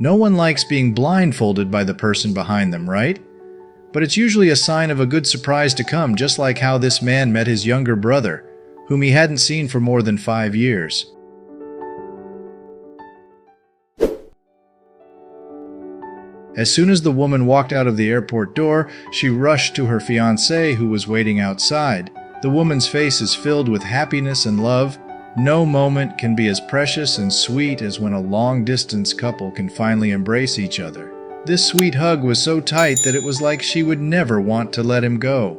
No one likes being blindfolded by the person behind them, right? But it's usually a sign of a good surprise to come, just like how this man met his younger brother, whom he hadn't seen for more than 5 years. As soon as the woman walked out of the airport door, she rushed to her fiancé, who was waiting outside. The woman's face is filled with happiness and love. No moment can be as precious and sweet as when a long-distance couple can finally embrace each other. This sweet hug was so tight that it was like she would never want to let him go.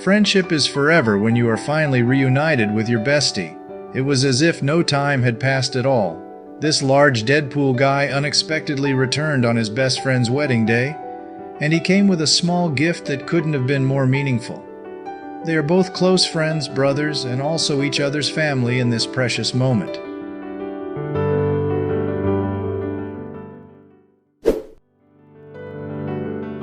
Friendship is forever when you are finally reunited with your bestie. It was as if no time had passed at all. This large Deadpool guy unexpectedly returned on his best friend's wedding day, and he came with a small gift that couldn't have been more meaningful. They are both close friends, brothers, and also each other's family in this precious moment.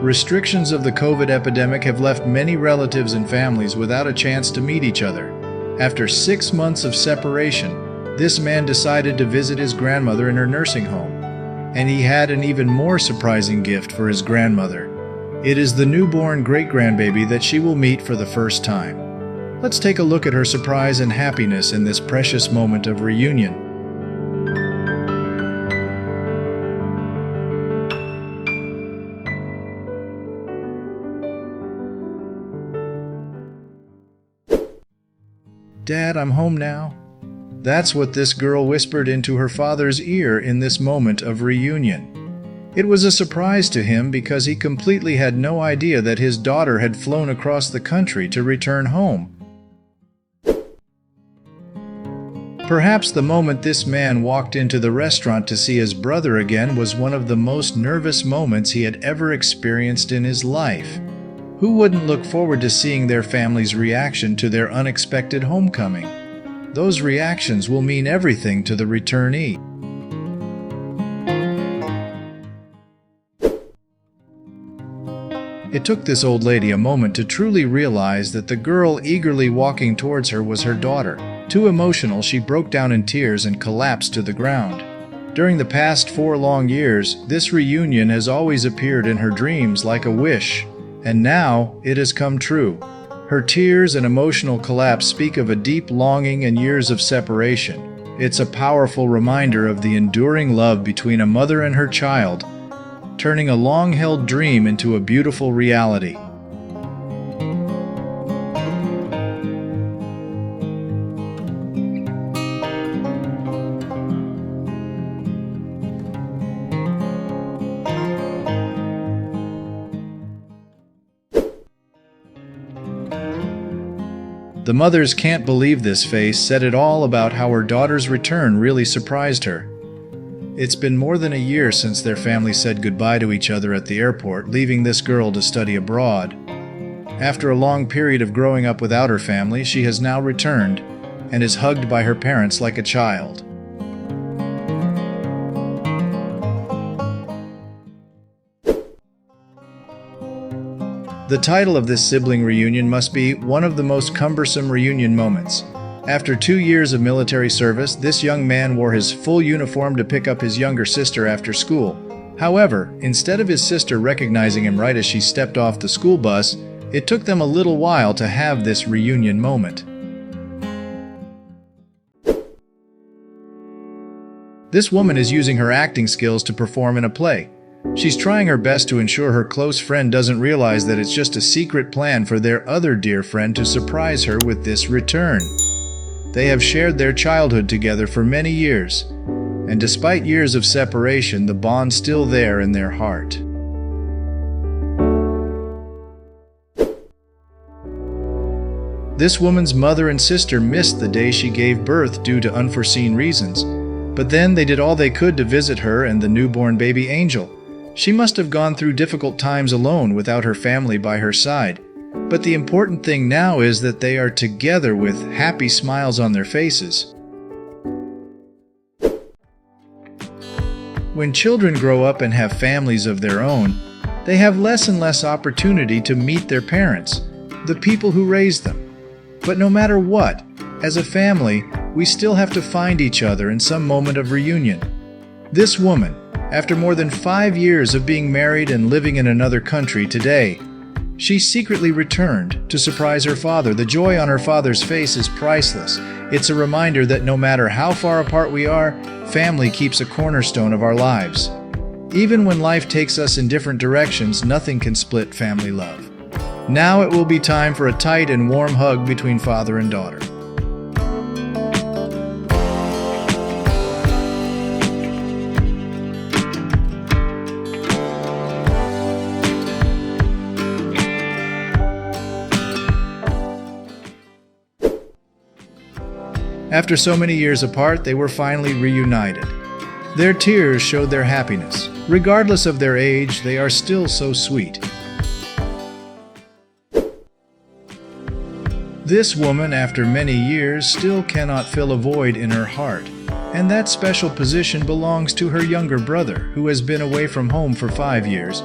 Restrictions of the COVID epidemic have left many relatives and families without a chance to meet each other. After 6 months of separation, this man decided to visit his grandmother in her nursing home, and he had an even more surprising gift for his grandmother. It is the newborn great-grandbaby that she will meet for the first time. Let's take a look at her surprise and happiness in this precious moment of reunion. "Dad, I'm home now." That's what this girl whispered into her father's ear in this moment of reunion. It was a surprise to him because he completely had no idea that his daughter had flown across the country to return home. Perhaps the moment this man walked into the restaurant to see his brother again was one of the most nervous moments he had ever experienced in his life. Who wouldn't look forward to seeing their family's reaction to their unexpected homecoming? Those reactions will mean everything to the returnee. It took this old lady a moment to truly realize that the girl eagerly walking towards her was her daughter. Too emotional, she broke down in tears and collapsed to the ground. During the past 4 long years, this reunion has always appeared in her dreams like a wish. And now, it has come true. Her tears and emotional collapse speak of a deep longing and years of separation. It's a powerful reminder of the enduring love between a mother and her child, turning a long-held dream into a beautiful reality. The mothers can't believe this face said it all about how her daughter's return really surprised her. It's been more than a year since their family said goodbye to each other at the airport, leaving this girl to study abroad. After a long period of growing up without her family, she has now returned and is hugged by her parents like a child. The title of this sibling reunion must be one of the most cumbersome reunion moments. After 2 years of military service, this young man wore his full uniform to pick up his younger sister after school. However, instead of his sister recognizing him right as she stepped off the school bus, it took them a little while to have this reunion moment. This woman is using her acting skills to perform in a play. She's trying her best to ensure her close friend doesn't realize that it's just a secret plan for their other dear friend to surprise her with this return. They have shared their childhood together for many years, and despite years of separation, the bond's still there in their heart. This woman's mother and sister missed the day she gave birth due to unforeseen reasons, but then they did all they could to visit her and the newborn baby angel. She must have gone through difficult times alone without her family by her side. But the important thing now is that they are together with happy smiles on their faces. When children grow up and have families of their own, they have less and less opportunity to meet their parents, the people who raised them. But no matter what, as a family, we still have to find each other in some moment of reunion. This woman, after more than 5 years of being married and living in another country today, she secretly returned to surprise her father. The joy on her father's face is priceless. It's a reminder that no matter how far apart we are, family keeps a cornerstone of our lives. Even when life takes us in different directions, nothing can split family love. Now it will be time for a tight and warm hug between father and daughter. After so many years apart, they were finally reunited. Their tears showed their happiness. Regardless of their age, they are still so sweet. This woman, after many years, still cannot fill a void in her heart, and that special position belongs to her younger brother, who has been away from home for 5 years,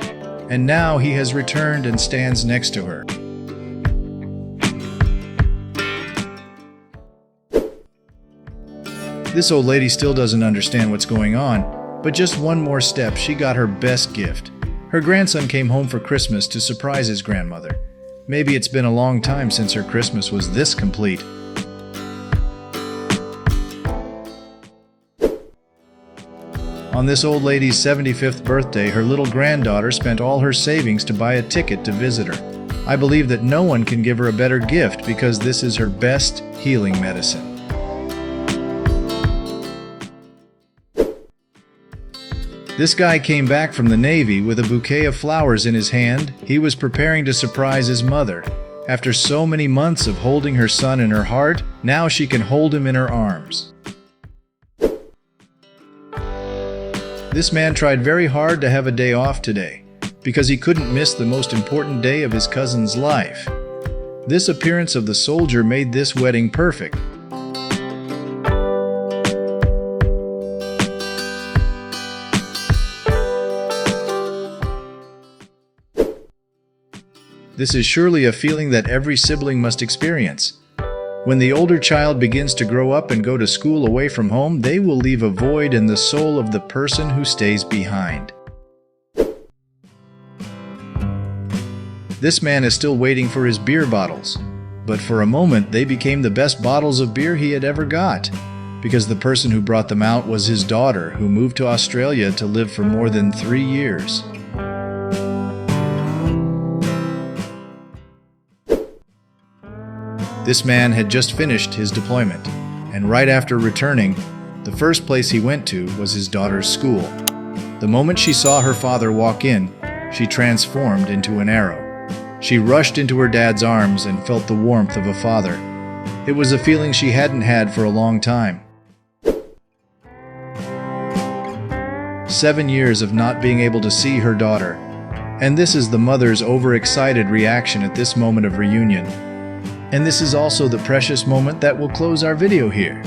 and now he has returned and stands next to her. This old lady still doesn't understand what's going on, but just one more step, she got her best gift. Her grandson came home for Christmas to surprise his grandmother. Maybe it's been a long time since her Christmas was this complete. On this old lady's 75th birthday, her little granddaughter spent all her savings to buy a ticket to visit her. I believe that no one can give her a better gift because this is her best healing medicine. This guy came back from the Navy with a bouquet of flowers in his hand. He was preparing to surprise his mother. After so many months of holding her son in her heart, now she can hold him in her arms. This man tried very hard to have a day off today, because he couldn't miss the most important day of his cousin's life. This appearance of the soldier made this wedding perfect. This is surely a feeling that every sibling must experience. When the older child begins to grow up and go to school away from home, they will leave a void in the soul of the person who stays behind. This man is still waiting for his beer bottles, but for a moment they became the best bottles of beer he had ever got, because the person who brought them out was his daughter, who moved to Australia to live for more than 3 years. This man had just finished his deployment, and right after returning, the first place he went to was his daughter's school. The moment she saw her father walk in, she transformed into an arrow. She rushed into her dad's arms and felt the warmth of a father. It was a feeling she hadn't had for a long time. 7 years of not being able to see her daughter, and this is the mother's overexcited reaction at this moment of reunion. And this is also the precious moment that will close our video here.